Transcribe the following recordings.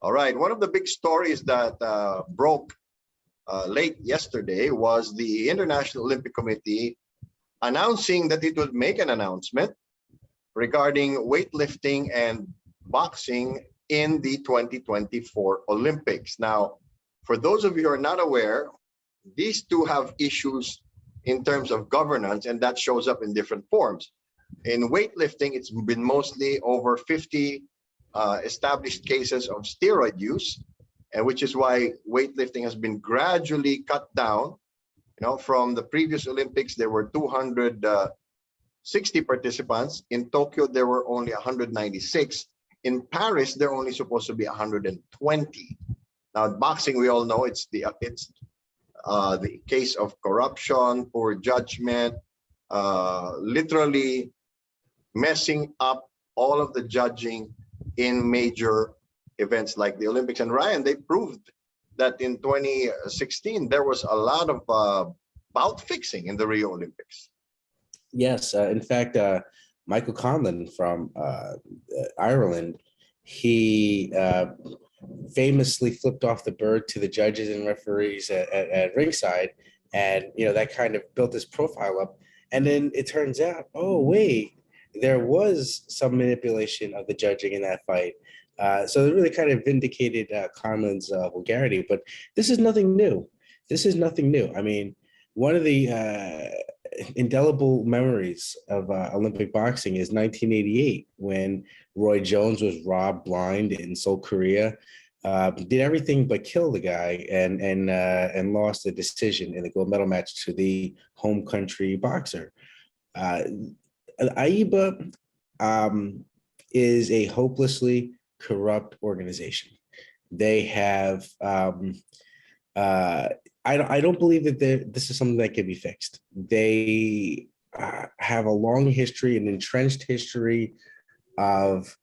All right. One of the big stories that broke late yesterday was the International Olympic Committee announcing that it would make an announcement regarding weightlifting and boxing in the 2024 Olympics. Now, for those of you who are not aware, these two have issues in terms of governance, and that shows up in different forms. In weightlifting, it's been mostly over 50 established cases of steroid use, and which is why weightlifting has been gradually cut down. From the previous Olympics, there were 260 participants. In Tokyo, there were only 196. In Paris, there are only supposed to be 120. Now, boxing, we all know it's the case of corruption, poor judgment, literally messing up all of the judging in major events like the Olympics. And Ryan, they proved that in 2016, there was a lot of bout fixing in the Rio Olympics. Yes, in fact, Michael Conlon from Ireland, he famously flipped off the bird to the judges and referees at ringside, and that kind of built his profile up. And then it turns out, oh wait, there was some manipulation of the judging in that fight. So it really kind of vindicated Conlon's vulgarity. But this is nothing new. I mean, one of the indelible memories of Olympic boxing is 1988, when Roy Jones was robbed blind in Seoul, Korea, did everything but kill the guy, and lost the decision in the gold medal match to the home country boxer. AIBA is a hopelessly corrupt organization. They have I don't believe that this is something that can be fixed. They have a long history, an entrenched history of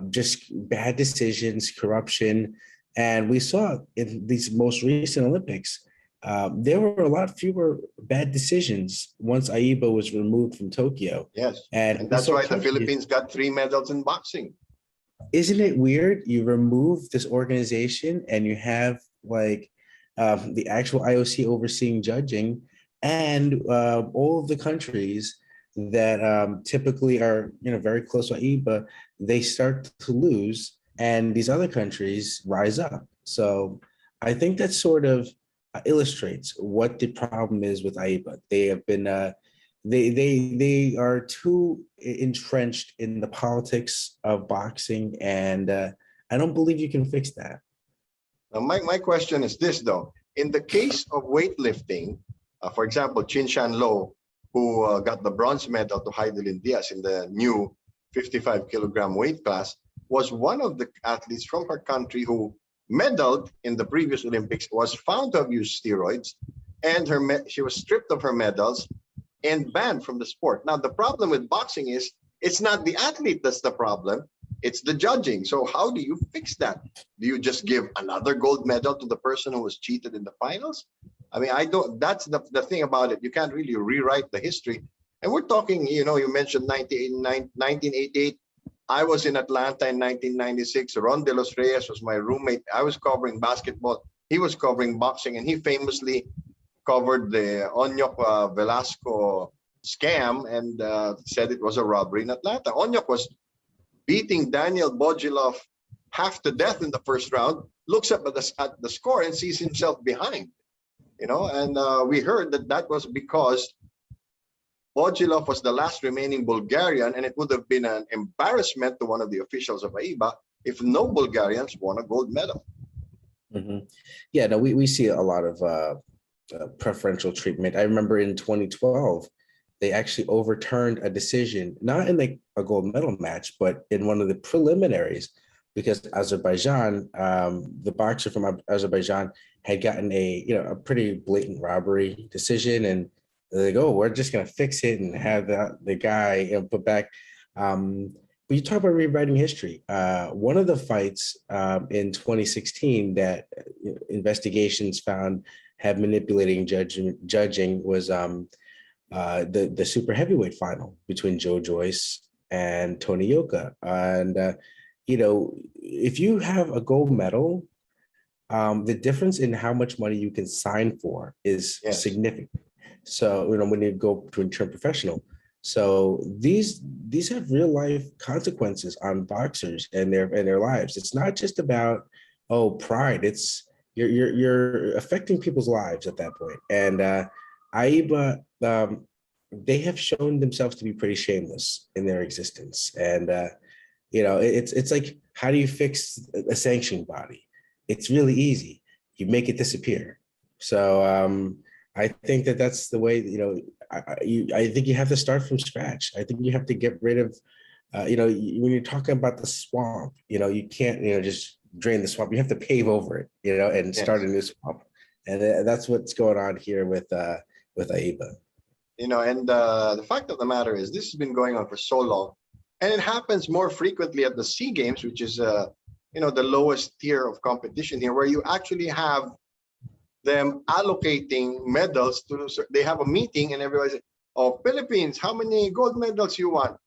just bad decisions, corruption. And we saw in these most recent Olympics, there were a lot fewer bad decisions once AIBA was removed from Tokyo. Yes, and that's why the Philippines got 3 medals in boxing. Isn't it weird? You remove this organization and you have the actual IOC overseeing judging, and all of the countries that typically are very close to AIBA, they start to lose, and these other countries rise up. So I think that sort of illustrates what the problem is with AIBA. They have been they are too entrenched in the politics of boxing, and I don't believe you can fix that. Now, my question is this, though. In the case of weightlifting, for example, Chin Shan Lo, who got the bronze medal to Heidelin Diaz in the new 55-kilogram weight class, was one of the athletes from her country who medaled in the previous Olympics, was found to have used steroids, and she was stripped of her medals and banned from the sport. Now, the problem with boxing is it's not the athlete that's the problem. It's the judging. So how do you fix that? Do you just give another gold medal to the person who was cheated in the finals? I mean, that's the thing about it. You can't really rewrite the history. And we're talking, you mentioned 1988. I was in Atlanta in 1996. Ron De Los Reyes was my roommate. I was covering basketball. He was covering boxing, and he famously covered the Onyok Velasco scam and said it was a robbery in Atlanta. Onyok was beating Daniel Bodilov half to death in the first round, looks up at the score and sees himself behind, and we heard that was because Bodilov was the last remaining Bulgarian, and it would have been an embarrassment to one of the officials of AIBA if no Bulgarians won a gold medal. Mm-hmm. Yeah, no, we see a lot of preferential treatment. I remember in 2012, they actually overturned a decision, not in a gold medal match, but in one of the preliminaries, because Azerbaijan, the boxer from Azerbaijan, had gotten a pretty blatant robbery decision, and they go, we're just going to fix it and have the guy put back. But you talk about rewriting history. One of the fights in 2016 that investigations found had manipulating judging was the super heavyweight final between Joe Joyce and Tony Yoka. And if you have a gold medal, the difference in how much money you can sign for is Yes. significant. So, when you go to turn professional. So these have real life consequences on boxers and their lives. It's not just about, pride. It's you're affecting people's lives at that point. And AIBA, they have shown themselves to be pretty shameless in their existence. And it's like, how do you fix a sanctioning body? It's really easy. You make it disappear. So I think that's the way. I think you have to start from scratch. I think you have to get rid of, when you're talking about the swamp, you can't, just drain the swamp. You have to pave over it, and start a Yes. new swamp. And that's what's going on here with AIBA. And the fact of the matter is, this has been going on for so long, and it happens more frequently at the SEA Games, which is the lowest tier of competition here, where you actually have them allocating medals to. They have a meeting, and everybody says, "Oh, Philippines, how many gold medals you want?"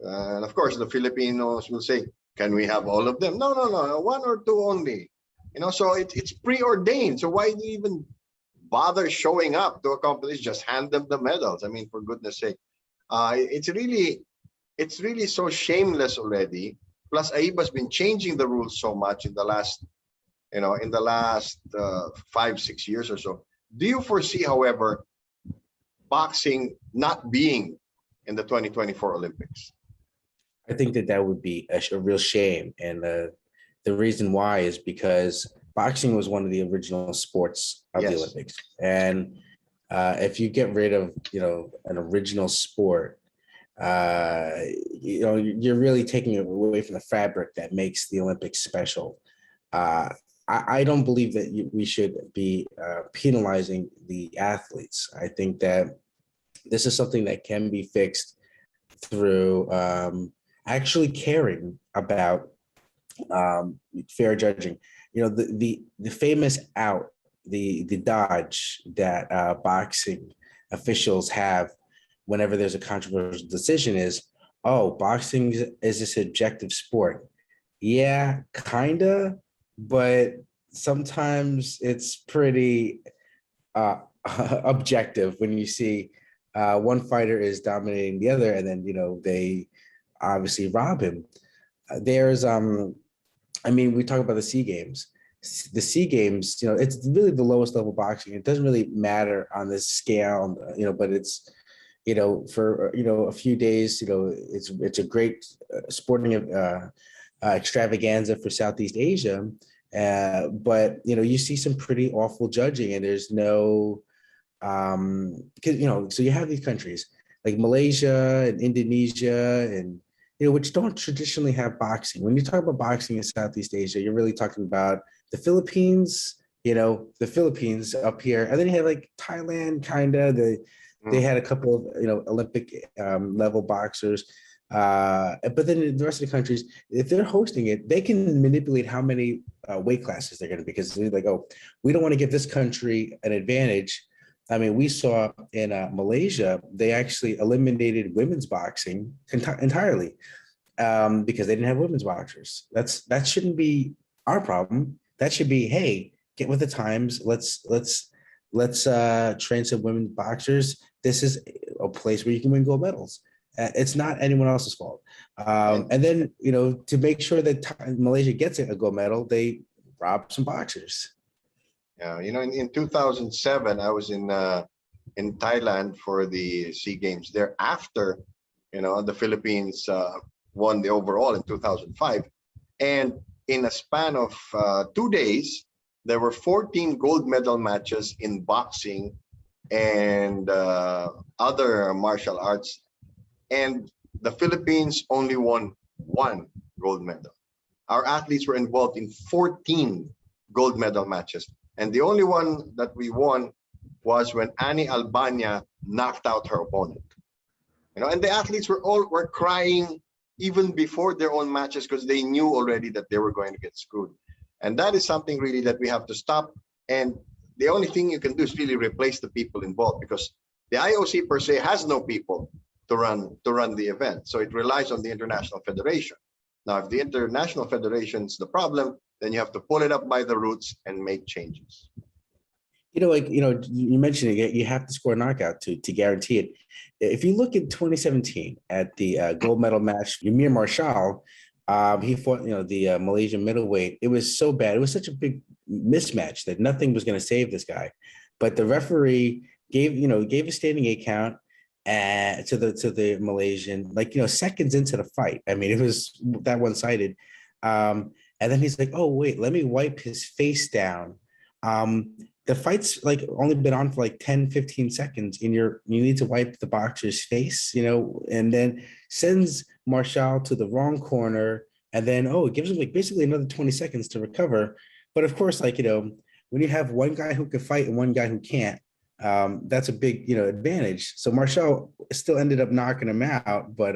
And of course, the Filipinos will say, "Can we have all of them?" No, no, no, one or two only. So it's preordained. So why do you even bother showing up to a competition? Just hand them the medals. I mean, for goodness sake, it's really so shameless already. Plus, AIBA's been changing the rules so much in the last 5-6 years or so. Do you foresee, however, boxing not being in the 2024 Olympics? I think that would be a real shame. And the reason why is because boxing was one of the original sports of the Yes. Olympics. And if you get rid of, an original sport, you're really taking away from the fabric that makes the Olympics special. I don't believe that we should be penalizing the athletes. I think that this is something that can be fixed through actually caring about fair judging. The famous out, the dodge that boxing officials have whenever there's a controversial decision is, boxing is a subjective sport. Yeah, kinda, but sometimes it's pretty objective when you see one fighter is dominating the other, and then they obviously rob him. There's we talk about the SEA Games. The SEA Games, it's really the lowest level boxing. It doesn't really matter on this scale, but it's for a few days, it's a great sporting extravaganza for Southeast Asia. But you see some pretty awful judging, and there's no because so you have these countries like Malaysia and Indonesia and which don't traditionally have boxing. When you talk about boxing in Southeast Asia, you're really talking about the Philippines, the Philippines up here, and then you have like Thailand, they had a couple of Olympic level boxers. But then the rest of the countries, if they're hosting it, they can manipulate how many weight classes they're going to be, because they're like, we don't want to give this country an advantage. I mean, we saw in Malaysia, they actually eliminated women's boxing entirely because they didn't have women's boxers. That shouldn't be our problem. That should be, hey, get with the times. Let's train some women's boxers. This is a place where you can win gold medals. It's not anyone else's fault. And then, to make sure that Malaysia gets a gold medal, they rob some boxers. Yeah, in 2007, I was in Thailand for the SEA Games. Thereafter, the Philippines won the overall in 2005, and in a span of 2 days, there were 14 gold medal matches in boxing and other martial arts, and the Philippines only won 1 gold medal. Our athletes were involved in 14 gold medal matches, and the only one that we won was when Annie Albania knocked out her opponent. And the athletes were crying even before their own matches, because they knew already that they were going to get screwed. And that is something really that we have to stop. And the only thing you can do is really replace the people involved, because the IOC per se has no people to run the event. So it relies on the International Federation. Now, if the international federation's the problem, then you have to pull it up by the roots and make changes. You mentioned it, you have to score a knockout to guarantee it. If you look at 2017 at the gold medal match, Yamir Marshall, he fought, the Malaysian middleweight. It was so bad. It was such a big mismatch that nothing was going to save this guy. But the referee gave a standing 8 count to the Malaysian, seconds into the fight. I mean, it was that one-sided. And then he's like, "Oh wait, let me wipe his face down." The fight's only been on for 10, 15 seconds, and you need to wipe the boxer's face, and then sends Marshall to the wrong corner, and then it gives him basically another 20 seconds to recover. But of course, when you have one guy who can fight and one guy who can't, that's a big advantage. So Marshall still ended up knocking him out, but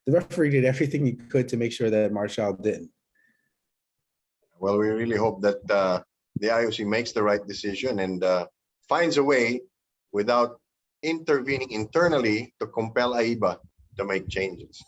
the referee did everything he could to make sure that Marshall didn't. Well, we really hope that the IOC makes the right decision and finds a way without intervening internally to compel AIBA to make changes.